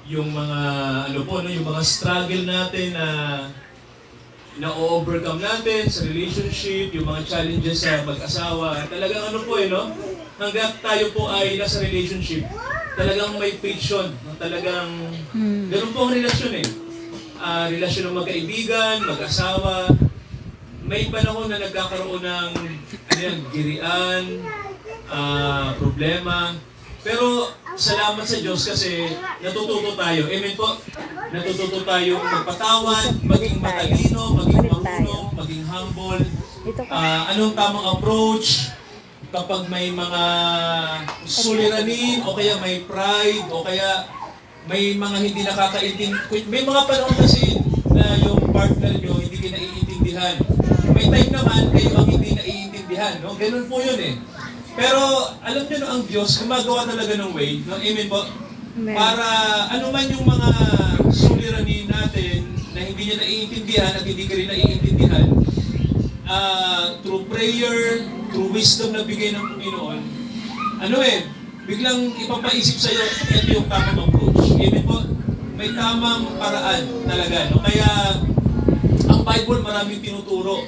yung mga ano po no, yung mga struggle natin na overcome natin sa relationship, yung mga challenges sa mag-asawa. Talagang ano po no, hanggang tayo po ay nasa relationship, talagang may friction, no? Talagang ganun po ang relasyon relasyon ng magkaibigan, mag-asawa. May panahon na nagkakaroon ng girian, problema. Pero salamat sa Diyos kasi natututo tayo. Amen po. Natututo tayo magpatawad, maging matalino, maging marunong, maging humble. Anong tamang approach kapag may mga suliranin o kaya may pride o kaya may mga hindi nakakaintindi. May mga panahon kasi na yung partner nyo hindi kayo naiintindihan. May time naman kayo ang hindi naiintindihan. No? Ganun po yun Pero alam nyo no, ang Diyos gumagawa talaga ng way. No? Amen po? Para ano man yung mga suliranin natin na hindi niya naiintindihan at hindi ka rin naiintindihan, through prayer, through wisdom na bigay ng Panginoon, biglang ipapaisip sa'yo, ito yung tamang approach. Amen po? May tamang paraan talaga. No? Kaya, ang Bible maraming tinuturo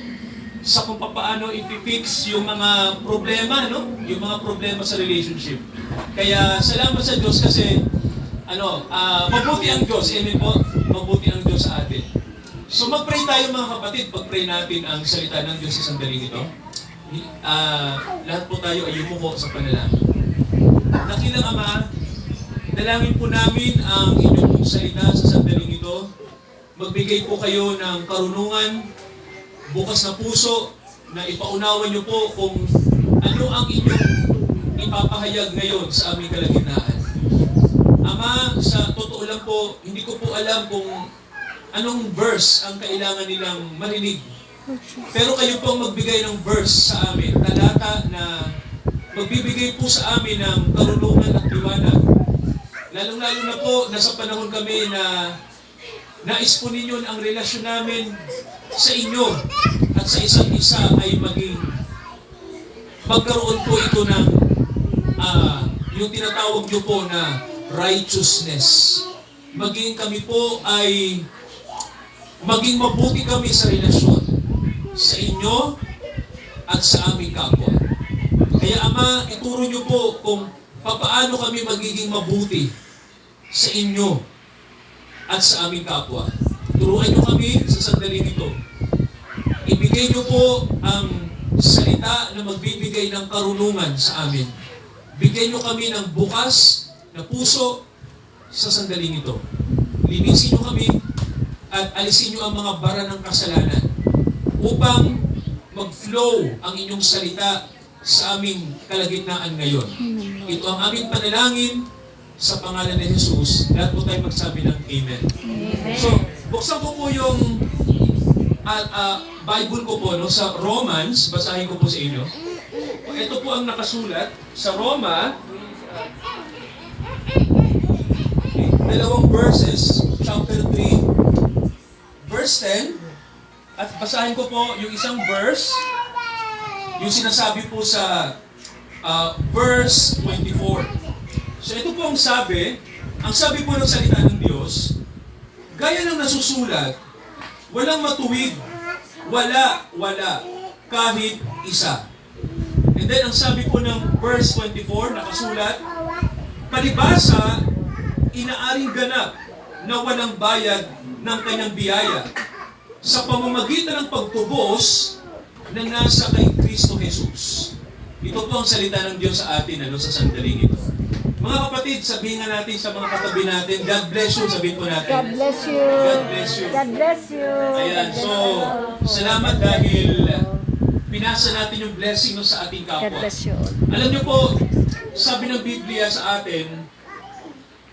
sa kung paano ipifix yung mga problema, no? Yung mga problema sa relationship. Kaya, salamat sa Diyos kasi, mabuti ang Diyos. Amen po? Mabuti ang Diyos sa atin. So, mag-pray tayo mga kapatid. Pag-pray natin ang salita ng Diyos sa sandaling ito. Lahat po tayo ay yumuko sa panalangin. Dakilang Ama, dalangin po namin ang inyong salita sa sandaling ito. Magbigay po kayo ng karunungan, bukas na puso, na ipaunawan niyo po kung ano ang inyong ipapahayag ngayon sa aming kalagitnaan. Ama, sa totoo lang po, hindi ko po alam kung anong verse ang kailangan nilang marinig. Pero kayo po magbigay ng verse sa amin, talata na magbibigay po sa amin ng karunungan at liwanag. Lalong-lalo na po, nasa panahon kami na nais po ninyo ang relasyon namin sa inyo at sa isa't isa ay magkaroon po ito ng yung tinatawag nyo po na righteousness. Maging kami po ay maging mabuti kami sa relasyon sa inyo at sa aming kapwa. Kaya Ama, ituro nyo po kung paano kami magiging mabuti sa inyo at sa aming kapwa. Turuan nyo kami sa sandaling ito. Ibigay nyo po ang salita na magbibigay ng karunungan sa amin. Bigyan nyo kami ng bukas na puso sa sandaling ito. Linisin nyo kami at alisin nyo ang mga bara ng kasalanan upang mag-flow ang inyong salita sa aming kalagitnaan ngayon. Ito ang aming panalangin sa pangalan ni Jesus. Lahat po tayo magsabi ng Amen. So, buksan ko po yung Bible ko po sa Romans. Basahin ko po sa inyo. Ito po ang nakasulat sa Roma. Dalawang verses, chapter 3, verse 10. At basahin ko po yung isang verse, yung sinasabi po sa verse 24. So ito po ang sabi po ng salita ng Diyos, gaya ng nasusulat, walang matuwid, wala, kahit isa. And then ang sabi po ng verse 24, nakasulat, palibasa, inaaring ganap na walang bayad ng kanyang biyaya sa pamamagitan ng pagtubos na nasa kay Kristo Jesus. Ito po ang salita ng Diyos sa atin sa sandaling ito. Mga kapatid, sabihin nga natin sa mga katabi natin, God bless you, sabihin po natin. God bless you. God bless you. God bless you. Ayan, so, salamat dahil pinasa natin yung blessing sa ating kapwa. God bless you. Alam niyo po, sabi ng Biblia sa atin,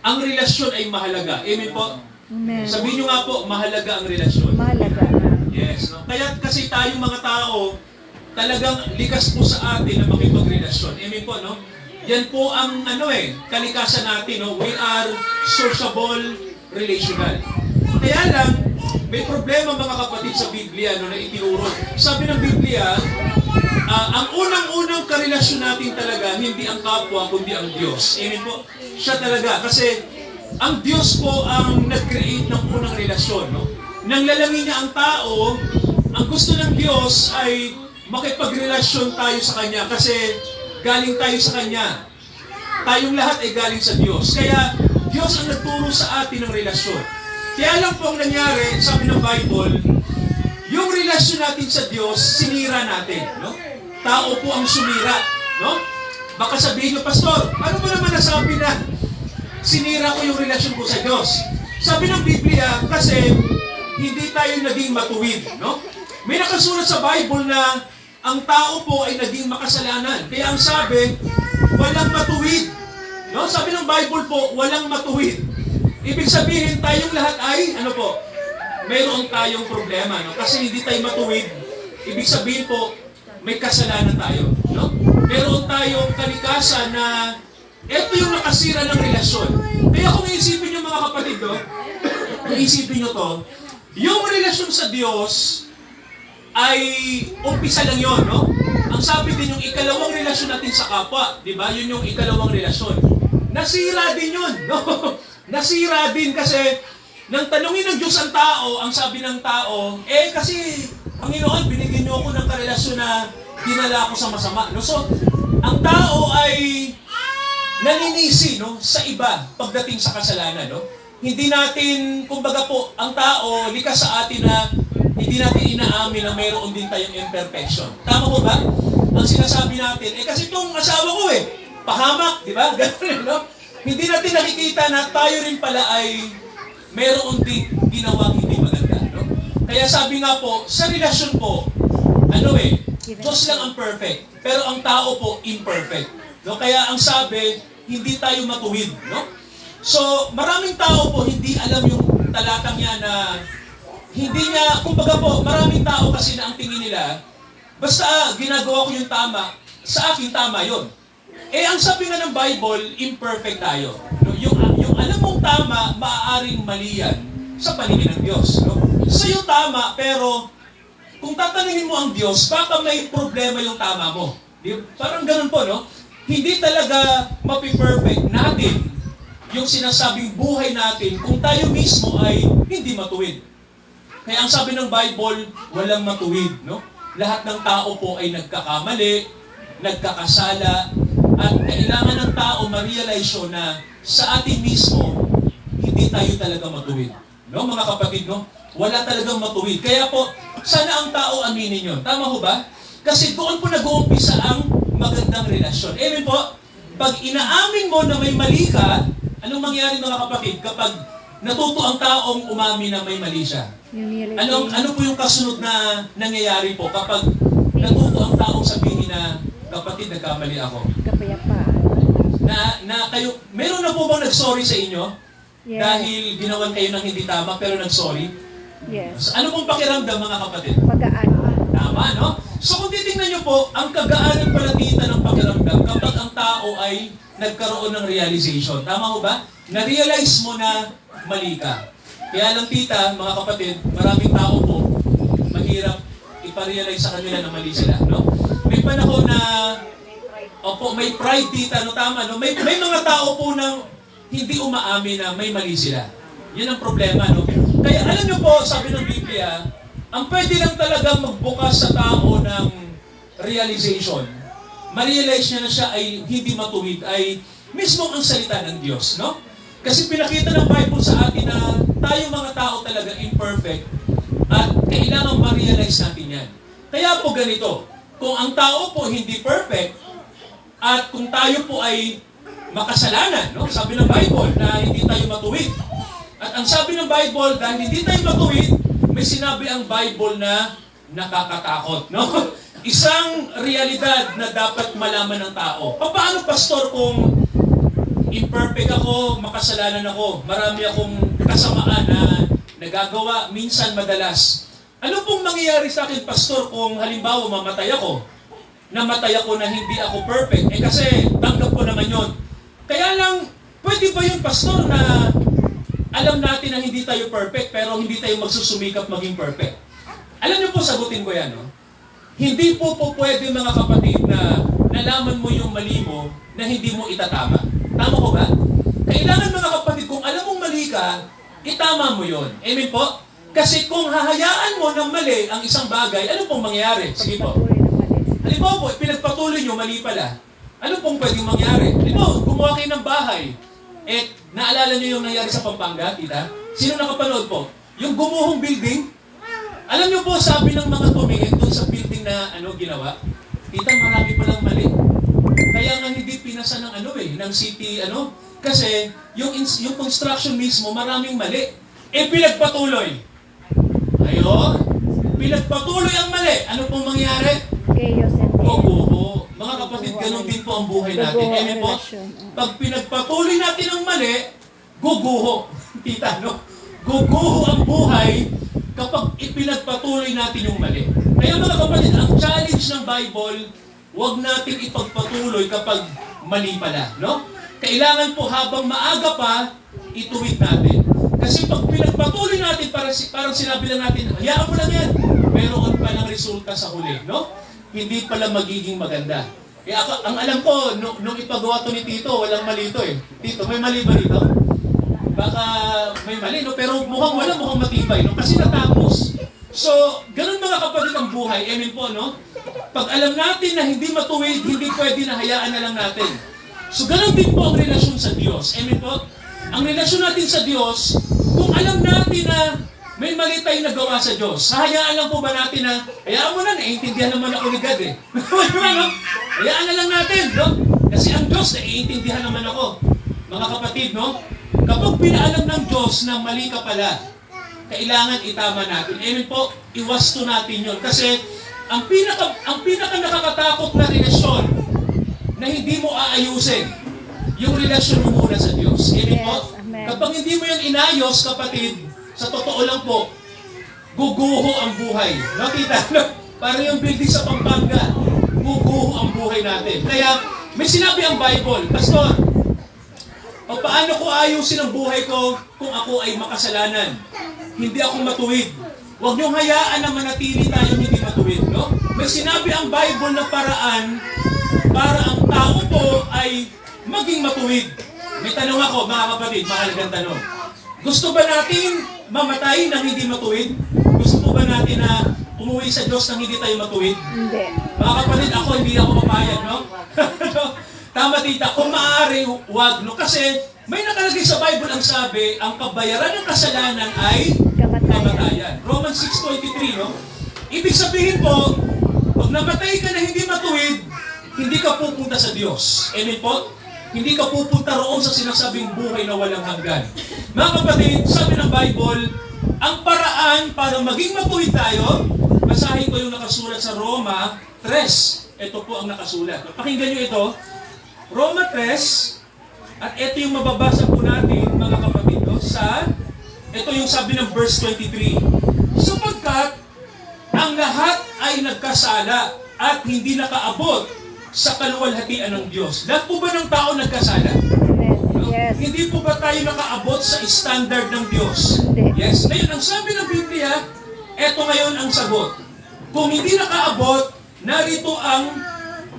ang relasyon ay mahalaga. Amen po? Amen. Sabihin niyo nga po, mahalaga ang relasyon. Mahalaga. Yes. No? Kaya kasi tayong mga tao, talagang likas po sa atin na makipagrelasyon. Amen po, no? Yan po ang kalikasan natin, no? We are sociable, relational. Kaya lang, may problema mga kapatid sa Biblia na itinuro. Sabi ng Biblia, ang unang-unang karelasyon natin talaga, hindi ang kapwa, kundi ang Diyos. Amen po? Siya talaga. Kasi ang Diyos po ang nag-create ng unang relasyon, no? Nang lalangin niya ang tao, ang gusto ng Diyos ay makipagrelasyon tayo sa Kanya kasi galing tayo sa Kanya. Tayong lahat ay galing sa Diyos. Kaya Diyos ang nagturo sa atin ng relasyon. Kaya lang po ang nangyari, sabi ng Bible, yung relasyon natin sa Diyos, sinira natin, no? Tao po ang sumira, no? Baka sabihin nyo, Pastor, ano mo naman nasabi na sinira ko yung relasyon ko sa Diyos? Sabi ng Biblia, kasi hindi tayo naging matuwid, no? May nakasulat sa Bible na ang tao po ay naging makasalanan. Kaya ang sabi, walang matuwid. No? Sabi ng Bible po, walang matuwid. Ibig sabihin, tayong lahat ay, ano po, mayroon tayong problema. No? Kasi hindi tayo matuwid. Ibig sabihin po, may kasalanan tayo. No? Meron tayong kalikasan na ito yung nakasira ng relasyon. Kaya kung iisipin nyo mga kapatid, no? Kung iisipin nyo to, yung relasyon sa Diyos ay umpisa lang yon, no? Ang sabi din yung ikalawang relasyon natin sa kapwa, di ba? Yun yung ikalawang relasyon. Nasira din yun, no? Nasira din kasi nang tanungin ng Diyos ang tao, ang sabi ng tao, kasi Panginoon, binigyan niyo ako ng karelasyon na dinala ko sa masama, no? So, ang tao ay naninisi, no, sa iba pagdating sa kasalanan, no? Hindi natin, kumbaga po, ang tao likas sa atin na hindi natin inaamin na mayroon din tayong imperfection. Tama po ba? Ang sinasabi natin, kasi itong asawa ko pahamak, di ba? Ganun, no? Hindi natin nakikita na tayo rin pala ay mayroon din ginawang hindi maganda, no? Kaya sabi nga po, sa relasyon po, Diyos lang ang perfect, pero ang tao po imperfect. No? Kaya ang sabi, hindi tayo matuwid, no? So, maraming tao po hindi alam yung talatang niya na hindi niya, kumbaga po, maraming tao kasi na ang tingin nila, basta ginagawa ko yung tama, sa akin tama yon. Ang sabi nga ng Bible, imperfect tayo. No? Yung alam mong tama, maaaring mali yan sa paningin ng Diyos. No? Sa'yo tama, pero kung tatanungin mo ang Diyos, baka may problema yung tama mo. Parang ganun po, no? Hindi talaga mapiperfect natin yung sinasabing buhay natin kung tayo mismo ay hindi matuwid. Kaya ang sabi ng Bible, walang matuwid, no? Lahat ng tao po ay nagkakamali, nagkakasala, at kailangan ng tao ma-realize yun na sa atin mismo, hindi tayo talaga matuwid. No, mga kapatid, no? Wala talagang matuwid. Kaya po, sana ang tao aminin yun. Tama ho ba? Kasi doon po nag-uumpisa ang magandang relasyon. Amen po? Pag inaamin mo na may mali ka, anong mangyari mga kapatid kapag natuto ang taong umamin na may mali siya? Ano po yung kasunod na nangyayari po kapag natuto ang taong sabihin na, kapatid, nagkamali ako? Kapayapaan. Na kayo, meron na po bang nag-sorry sa inyo? Yes. Dahil ginawan kayo ng hindi tama pero nag-sorry? Yes. Ano pong pakiramdam mga kapatid? Pagaan. Tama, no? So kung titingnan nyo po, ang kagaanan pala dito ng pakiramdam kapag ang tao ay nagkaroon ng realization. Tama ho ba? Na-realize mo na mali ka. Kaya lang tita, mga kapatid, maraming tao po, mahirap iparealize sa kanila na mali sila, no? May panahon na, may pride tita, no? Tama, no? May mga tao po na hindi umaamin na may mali sila. Yun ang problema, no? Kaya alam nyo po, sabi ng Biblia, ang pwede lang talaga magbukas sa tao ng realization, ma-realize niya na siya ay hindi matuwid, ay mismo ang salita ng Diyos, no? Kasi pinakita ng Bible sa atin na tayong mga tao talaga imperfect at kailangan ma-realize natin yan. Kaya po ganito, kung ang tao po hindi perfect at kung tayo po ay makasalanan, no? Sabi ng Bible na hindi tayo matuwid. At ang sabi ng Bible, dahil hindi tayo matuwid, may sinabi ang Bible na nakakatakot, no? Isang realidad na dapat malaman ng tao. Paano, pastor, kung imperfect ako, makasalanan ako, marami akong kasamaan na nagagawa, minsan madalas. Ano pong mangyayari sa akin, pastor, kung halimbawa mamatay ako? Namatay ako na hindi ako perfect. Kasi tanggap ko naman yon. Kaya lang, pwede ba yun, pastor, na alam natin na hindi tayo perfect, pero hindi tayo magsusumikap maging perfect? Alam niyo po, sagutin ko yan, no? Hindi po pwede, mga kapatid, na nalaman mo yung mali mo na hindi mo itatama. Tama ko ba? Kailangan, mga kapatid, kung alam mo ka, itama mo yon. Amen po? Kasi kung hahayaan mo ng mali ang isang bagay, ano pong mangyayari? Sige po. Patuloy na mali. Halimbawa po, pinagpatuloy nyo, mali pala. Ano pong pwedeng mangyari? Halimbawa, gumawa kayo ng bahay. Naalala nyo yung nangyari sa Pampanga, tita? Sino nakapanood po? Yung gumuhong building. Alam nyo po, sabi ng mga tumingin doon sa building na ginawa, tita, marami palang mali. Kaya nga hindi pinasa ng ng city, kasi yung construction mismo, maraming mali. Pinagpatuloy. Ayun. Pinagpatuloy ang mali. Ano pong mangyari? Chaos and Oo. Mga kapatid, ganun din po ang buhay natin. Guguho ang Amen po? relasyon. Pag pinagpatuloy natin ang mali, guguho. Tita, guguho ang buhay kapag ipinagpatuloy natin yung mali. Kaya mga kapatid, ang challenge ng Bible, huwag natin ipagpatuloy kapag mali pala, no? Kailangan po habang maaga pa, ituwid natin. Kasi pag pinagpatuloy natin, parang sinabi lang natin, hayaan mo lang yan. Meron palang resulta sa huli, no? Hindi pala magiging maganda. Ang alam ko, nung ipagawa to ni Tito, walang mali ito eh. Tito, may mali ba dito? Baka may mali, no? Pero mukhang matibay, no? Kasi natapos. So, ganun mga kapatid ang buhay. Amen po, no? Pag alam natin na hindi matuwid, hindi pwede na hayaan na lang natin. So, ganun din po ang relasyon sa Diyos. Amen po? Ang relasyon natin sa Diyos, kung alam natin na may mali tayong nagawa sa Diyos, hayaan lang po ba natin na, hayaan mo na, naiintindihan naman ako ni God eh. Hayaan na lang natin, no? Kasi ang Diyos, naiintindihan naman ako. Mga kapatid, no? Kapag pinaalam ng Diyos na mali ka pala, kailangan itama natin. Amen po, iwasto natin yun. Kasi ang pinaka nakakatakot na relasyon na hindi mo aayusin, yung relasyon mo muna sa Diyos. Amen po? Yes, amen. Kapag hindi mo yan inayos, kapatid, sa totoo lang po, guguho ang buhay. Nakita? Parang yung building sa Pampanga, guguho ang buhay natin. Kaya, may sinabi ang Bible, Pastor, paano ko ayusin ang buhay ko kung ako ay makasalanan? Hindi ako matuwid. Huwag niyong hayaan na manatili tayong hindi matuwid. No? May sinabi ang Bible na paraan para ang tao po ay maging matuwid. May tanong ako, mga kapatid, mahalagang tanong. Gusto ba natin mamatay nang hindi matuwid? Gusto po ba natin na umuwi sa Diyos nang hindi tayo matuwid? Hindi. Mga kapatid, hindi ako papayag, no? Tama, tita, kung maaari, wag, no? Kasi may nakalagay sa Bible ang sabi, ang kabayaran ng kasalanan ay kamatayan. Romans 6:23, no? Ibig sabihin po, pag namatay ka na hindi matuwid, hindi ka pupunta sa Diyos. Amen po? Hindi ka pupunta roon sa sinasabing buhay na walang hanggan. Mga kapatid, sabi ng Bible, ang paraan para maging matuwid tayo, basahin ko yung nakasulat sa Roma 3. Ito po ang nakasulat. Pakinggan nyo ito. Roma 3, at ito yung mababasa po natin, mga kapatid, no? Ito yung sabi ng verse 23. Sapagkat ang lahat ay nagkasala at hindi nakaabot sa kaluwalhatian ng Diyos. Lahat po ba ng tao nagkasala? Amen. No? Yes. Hindi po ba tayo nakaabot sa standard ng Diyos? Hindi. Yes. Ngayon, ang sabi ng Biblia, eto ngayon ang sagot. Kung hindi nakaabot, narito ang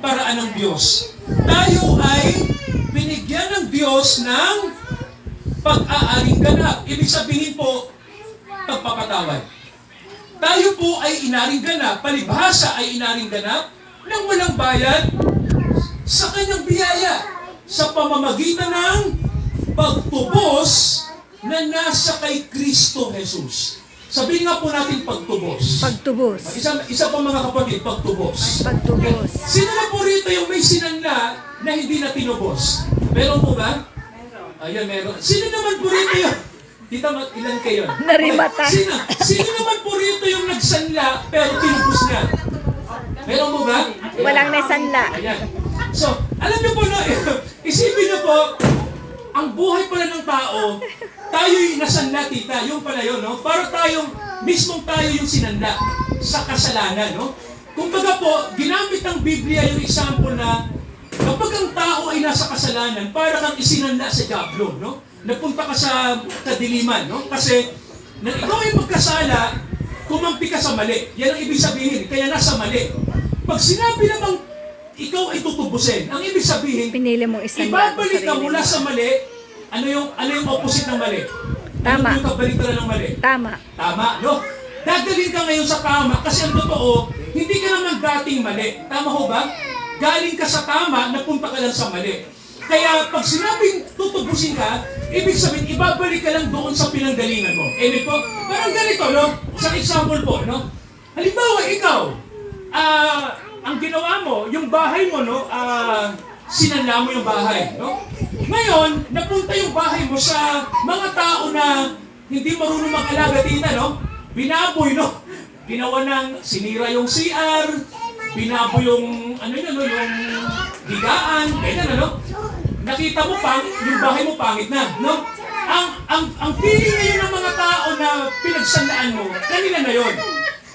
paraan ng Diyos. Tayo ay binigyan ng Diyos ng pag-aaring ganap. Ibig sabihin po, pagpapatawad. Tayo po ay inaring ganap, palibhasa ay inaring ganap, nang walang bayad sa kanyang biyaya sa pamamagitan ng pagtubos na nasa kay Kristo Jesus. Sabihin nga po natin pagtubos. Pagtubos. Isa pa mga kapatid, pagtubos. Pagtubos. Sino na po rito yung may sinanla na hindi na tinubos? Meron po ba? Ayan, meron. Sino naman po rito yung... Tita, ilan kayo? Narimata. Sino naman po rito yung nagsanla pero tinubos niya? Meron po ba? Walang nasanla. Ayan. So, alam niyo po, no, isipin niyo po, ang buhay pala ng tao, tayo'y nasanla, tita. Yung pala yun, no? Para mismong tayo yung sinanla sa kasalanan, no? Kumbaga po, ginamit ng Biblia yung example na kapag ang tao ay nasa kasalanan, para kang isinanla sa diablo, no? Napunta ka sa kadiliman, no? Kasi, na ikaw ay magkasala, kumampi ka sa mali. Yan ang ibig sabihin, kaya nasa mali. Pag sinabi namang ikaw ay tutubusin, ang ibig sabihin, Pinili mong isang ibabalik ka mula sa mali. Ano yung opposite ng mali? Tama. Ano yung kabaliktaran ng mali? Tama. Tama, no? Dadalhin ka ngayon sa tama kasi ang totoo, hindi ka naman dating mali. Tama ho ba? Galing ka sa tama, napunta ka lang sa mali. Kaya pag sinabing tutubusin ka, ibig sabihin, ibabalik ka lang doon sa pinanggalingan mo. Amen po? Parang ganito, no? Sa example po, no? Halimbawa, ikaw, ang ginawa mo, yung bahay mo, no? Sinanla mo yung bahay, no? Ngayon, napunta yung bahay mo sa mga tao na hindi marunong mag-alaga tita, no? Binaboy, no? Ginawa ng sinira yung CR, binaboy yung, ano yun, no? Yung higaan, ganyan, ano? Nakita mo pang, yung bahay mo pangit na, no? Ang feeling ngayon ng mga tao na pinagsanlaan mo, kanila na yon.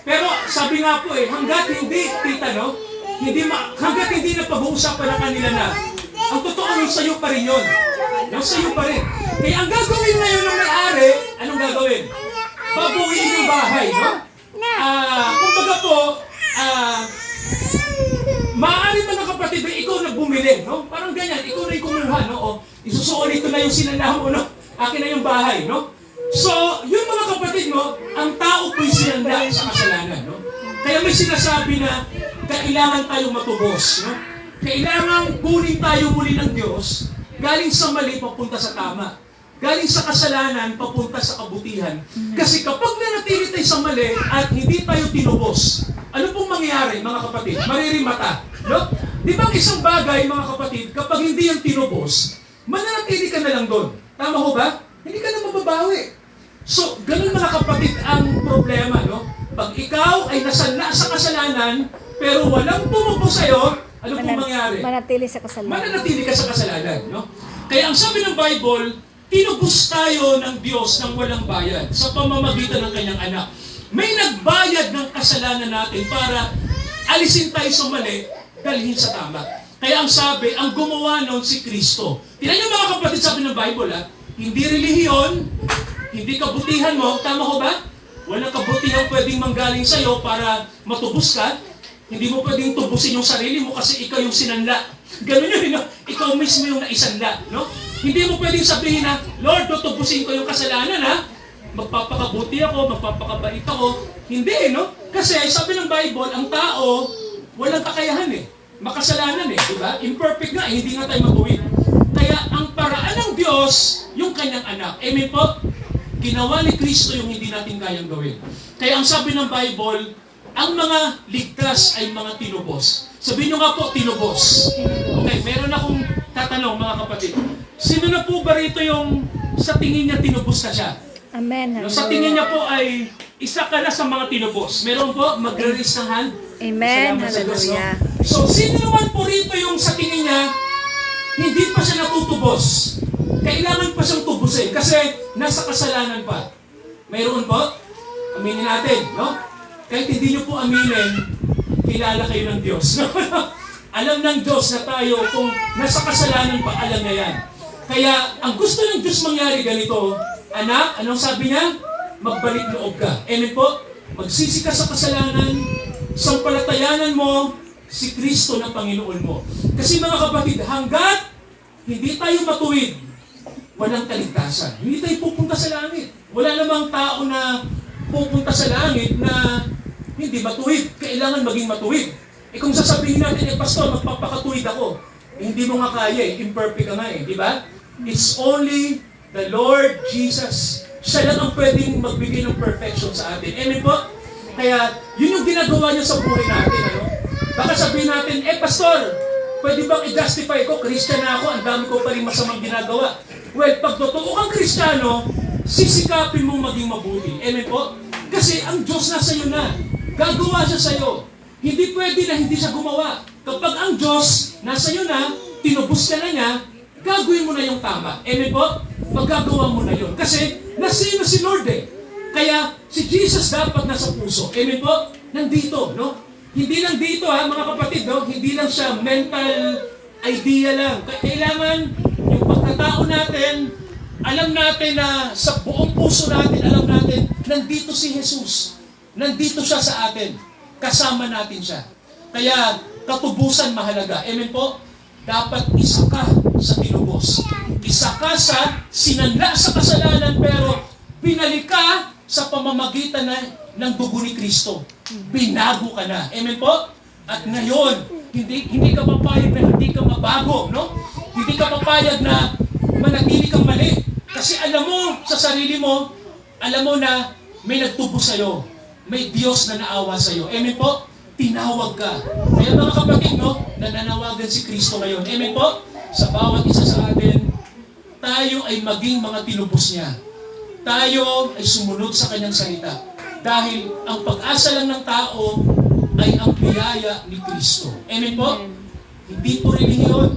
Pero sabi nga po hanggat hindi, tita, no? Hanggat hindi na pag-uusapan na kanila na, ang totoo yung sa'yo pa rin yun. Yung sa'yo pa rin. Kaya ang gagawin ngayon ng may-ari, anong gagawin? Babuhin yung bahay, no? Kumbaga po, maaari mga kapatid, ikaw na bumili, no? Parang ganyan, ikaw na yung kumuha, no? O, isusuulit ko na yung sinanlahan mo, no? Akin na yung bahay, no? So, yung mga kapatid mo, ang tao po'y sinanda sa kasalanan, no? Kaya may sinasabi na kailangan tayo matubos, no? Kailangan kunin tayo muli ng Diyos, galing sa mali papunta sa tama. Galing sa kasalanan papunta sa kabutihan. Kasi kapag nanatili tayo sa mali at hindi tayo tinubos, ano pong mangyayari, mga kapatid? Maririmata, no? Di ba isang bagay, mga kapatid, kapag hindi yung tinubos, mananatili ka na lang doon. Tama ho ba? Hindi ka na mababawi. So, ganun mga kapatid ang problema, no? Pag ikaw ay nasanla sa kasalanan, pero walang tumubos sa'yo, ano pong mangyayari? Manatili sa kasalanan. Mananatili ka sa kasalanan, no? Kaya ang sabi ng Bible, tinubos tayo ng Diyos ng walang bayad sa pamamagitan ng kanyang anak. May nagbayad ng kasalanan natin para alisin tayo sa mali, dalhin sa tama. Kaya ang sabi, ang gumawa noon si Kristo. Tingnan niyo mga kapatid, sabi ng Bible, hindi relihiyon, hindi kabutihan mo, tama ko ba? Walang kabutihan pwedeng manggaling sa'yo para matubos ka. Hindi mo pwedeng tubusin yung sarili mo kasi ikaw yung sinanla. Ganun yun, no? Ikaw mismo yung naisanla, no? Hindi mo pwedeng sabihin na, Lord, tutubusin ko yung kasalanan, ha? Magpapakabuti ako, magpapakabait ako. Hindi, no? Kasi sabi ng Bible, ang tao, walang kakayahan makasalanan di ba? Imperfect nga, hindi nga tayo matuwid. Kaya ang paraan ng Diyos, yung kanyang anak. Amen po? Ginawa ni Kristo yung hindi natin kayang gawin. Kaya ang sabi ng Bible, ang mga ligtas ay mga tinubos. Sabihin nyo nga po, tinubos. Okay, meron akong tatanong mga kapatid. Sino na po ba rito yung sa tingin niya tinubos na siya? Amen. No, sa tingin niya po ay isa ka na sa mga tinubos. Meron po, magre-raise ng hand. Amen. Salamat sa Diyos, no? Hallelujah. So, sino naman po rito yung sa tingin niya, hindi pa siya natutubos? Kailangan pa siyang tubusin kasi nasa kasalanan pa. Mayroon po? Aminin natin, no? Kahit hindi niyo po aminin, kilala kayo ng Diyos. Alam ng Diyos na tayo kung nasa kasalanan pa, alam niya yan. Kaya, ang gusto ng Diyos mangyari ganito, anak, anong sabi niya? Magbalik loob ka. Amen po? Magsisi ka sa kasalanan, sampalatayanan mo si Kristo na Panginoon mo. Kasi mga kapatid, hanggat hindi tayo matuwid, walang kaligtasan. Hindi tayo pupunta sa langit. Wala namang tao na pupunta sa langit na hindi matuwid. Kailangan maging matuwid. Kung sasabihin natin, Pastor, magpapakatuwid ako. Hindi mo nga kaya imperfect ka nga di ba? It's only the Lord Jesus. Siya lang ang pwedeng magbigay ng perfection sa atin. Amen po? Kaya, yun yung ginagawa niya sa buhay natin, ano? Baka sabihin natin, Pastor, pwede bang i-justify ko? Christian na ako, ang dami ko pa rin masamang ginagawa. Well, pag totoo kang Kristiyano, sisikapin mong maging mabuti. Amen po? Kasi ang Diyos nasa iyo na. Gagawa siya sa iyo. Hindi pwede na hindi siya gumawa. Kapag ang Diyos nasa iyo na, tinubos ka na niya, gagawin mo na yung tama. Amen po? Magagawa mo na yun. Kasi, nasino si Lord Kaya, si Jesus dapat nasa puso. Amen po? Nandito, no? Hindi lang dito, mga kapatid, no? Hindi lang siya mental idea lang. Kailangan, yung pagkatao natin, alam natin na sa buong puso natin, alam natin, nandito si Jesus. Nandito siya sa atin. Kasama natin siya. Kaya, katubusan mahalaga. Amen po? Dapat isa ka sa tinubos. Isa ka sa sinanla sa kasalanan pero Binalik ka sa pamamagitan ng dugo ni Kristo. Binago ka na. Amen po? At ngayon, hindi ka papayag na hindi ka mabago, no? Hindi ka papayag na manatili kang mali. Kasi alam mo sa sarili mo, alam mo na may nagtubo sa'yo. May Diyos na naawa sa'yo. Amen po? Tinawag ka. Kaya mga kapatid, no? Nananawagan si Kristo ngayon. Amen po? Sa bawat isa sa atin, tayo ay maging mga tinubos niya. Tayo ay sumunod sa kanyang salita. Dahil ang pag-asa lang ng tao ay ang biyaya ni Kristo. Amen po? Hindi po relihiyon.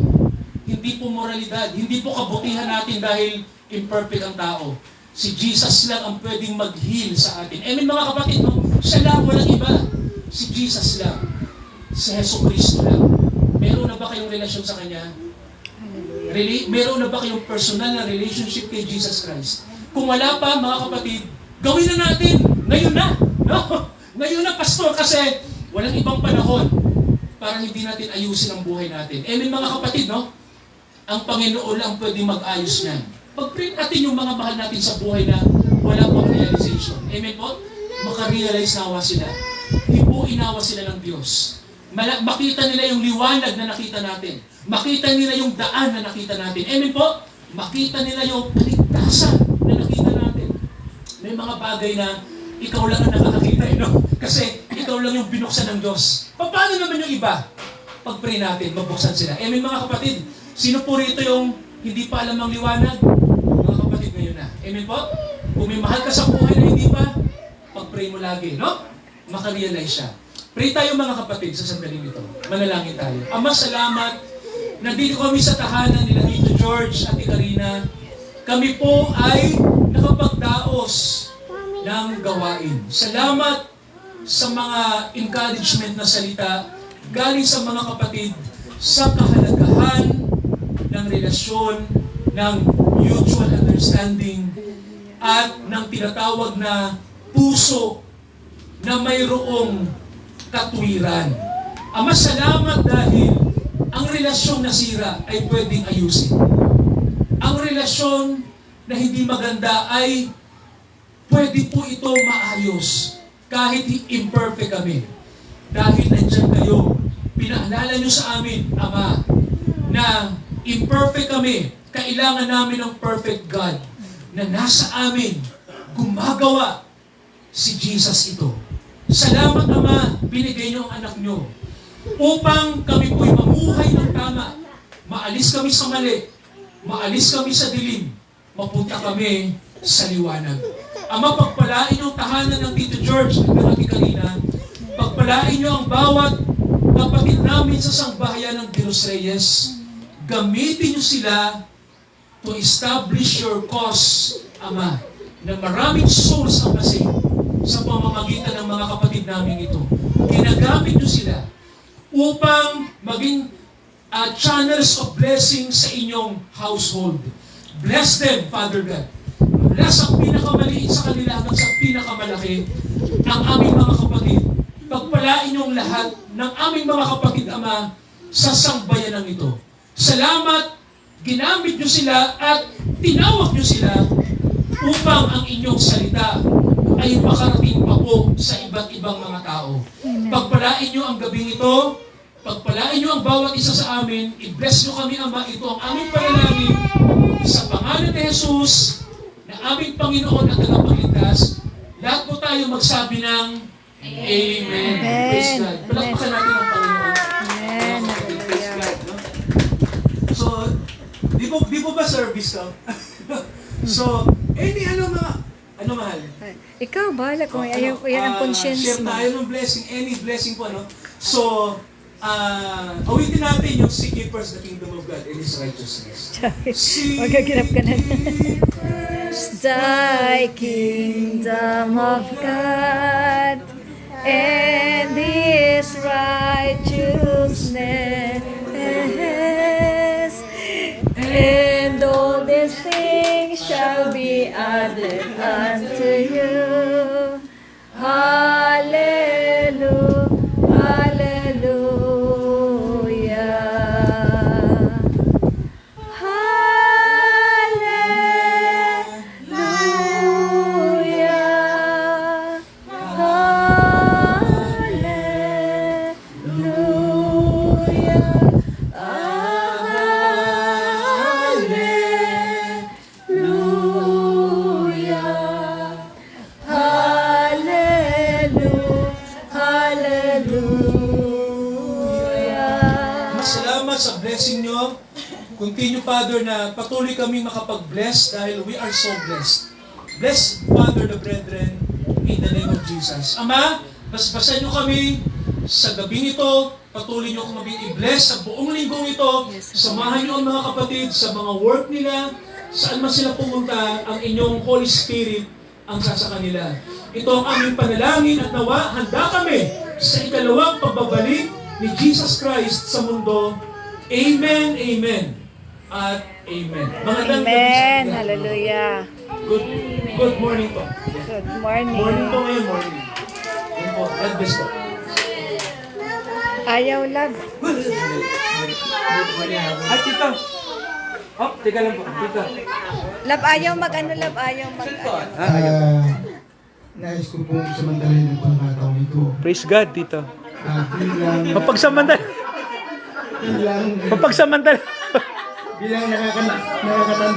Hindi po moralidad. Hindi po kabutihan natin dahil imperfect ang tao. Si Jesus lang ang pwedeng mag-heal sa atin. Amen mga kapatid, no? Siya lang, walang iba. Si Jesus lang. Si Hesus Kristo lang. Meron na ba kayong relasyon sa Kanya? Meron na ba kayong personal na relationship kay Jesus Christ? Kung wala pa, mga kapatid, gawin na natin. Ngayon na. No? Ngayon na, pastor, kasi walang ibang panahon para hindi natin ayusin ang buhay natin. Amen mga kapatid, no? Ang Panginoon lang pwedeng mag-ayos niyan. Pag-pray natin yung mga mahal natin sa buhay na wala pang realization. Amen po? Maka-realize nawa sila. Inawa sila ng Diyos. Makita nila yung liwanag na nakita natin. Makita nila yung daan na nakita natin. Amen po? Makita nila yung paligtasan na nakita natin. May mga bagay na ikaw lang ang nakakakita, no? Kasi ikaw lang yung binuksan ng Diyos. Paano naman yung iba? Pag-pray natin, mabuksan sila. Amen mga kapatid? Sino po rito yung hindi pa alam ang liwanag? Mga kapatid, ngayon na. Amen po? Kung may mahal ka sa buhay na hindi pa, pag-pray mo lagi, no? Makarealize siya. Pray tayo mga kapatid sa sandaling ito. Manalangin tayo. Ama, salamat. Nandito kami sa tahanan nila Tito George at Karina. Kami po ay nakapagdaos ng gawain. Salamat sa mga encouragement na salita galing sa mga kapatid sa kahalagahan ng relasyon, ng mutual understanding, at ng tinatawag na puso na mayroong katwiran. Ama, salamat dahil ang relasyong nasira ay pwedeng ayusin. Ang relasyon na hindi maganda ay pwede po ito maayos kahit imperfect kami. Dahil nandyan kayo, pinaalala nyo sa amin, Ama, na imperfect kami, kailangan namin ng perfect God na nasa amin, gumagawa si Jesus ito. Salamat, Ama, binigay niyo ang anak niyo upang kami po'y mamuhay ng tama. Maalis kami sa mali, maalis kami sa dilim, mapunta kami sa liwanag. Ama, pagpalain niyo ang tahanan ng Tito George at ng Ate Karina. Pagpalain niyo ang bawat kapatid namin sa sangbahayan ng De Los Reyes. Gamitin niyo sila to establish your cause, Ama, na maraming souls ang masing sa pamamagitan ng mga kapatid namin ito. Ginagamit nyo sila upang maging channels of blessing sa inyong household. Bless them, Father God. Bless ang pinakamaliit sa kanila hanggang sa pinakamalaki ang aming mga kapatid. Pagpalain nyo ang lahat ng aming mga kapatid, Ama, sa sangbayanan ito. Salamat, ginamit nyo sila at tinawag nyo sila upang ang inyong salita ay makarating pa po sa iba't ibang mga tao. Pagpalain nyo ang gabing ito, pagpalain nyo ang bawat isa sa amin, i-bless nyo kami, Ama, ito ang aming panalangin sa pangalan ni Jesus, na aming Panginoon at tagapagligtas. Lahat po tayo magsabi ng Amen. Praise God. Palakpakan natin ang Panginoon. Amen. Praise God. No? So, di po ba service ka? So, ano mahal? Ikaw, bahala kung ayaw ko yan ang conscience share mo. tayo ng blessing, any blessing po, ano? So, awitin natin yung seek ye first the kingdom of God and His righteousness. Magaganap ka na. Thy kingdom of God and His righteousness, and all these things shall be added unto you. Hallelujah, hallelujah, hallelujah. Continue, Father, na patuloy kami makapag-bless dahil we are so blessed. Bless, Father, the brethren, in the name of Jesus. Ama, basbasan niyo kami sa gabi nito. Patuloy niyo kami i-bless sa buong linggong ito. Samahan niyo ang mga kapatid sa mga work nila. Saan man sila pumunta, ang inyong Holy Spirit ang sasa kanila. Ito ang aming panalangin at nawa, handa kami sa ikalawang pagbabalik ni Jesus Christ sa mundo. Amen, amen, at amen. Magandang gabi sa Amen. inyo. Hallelujah. Good morning po. Good morning. Morning po ngayon, morning. Yun po, God bless po. Ayaw love. Ay, tita. Oh, teka lang po. Tita. Love ayaw mag-ano, love ayaw mag Nais ko pong samantalin ng pangkataon ito. Praise God, tito. Bilang Mapagsamantala. nakakatanda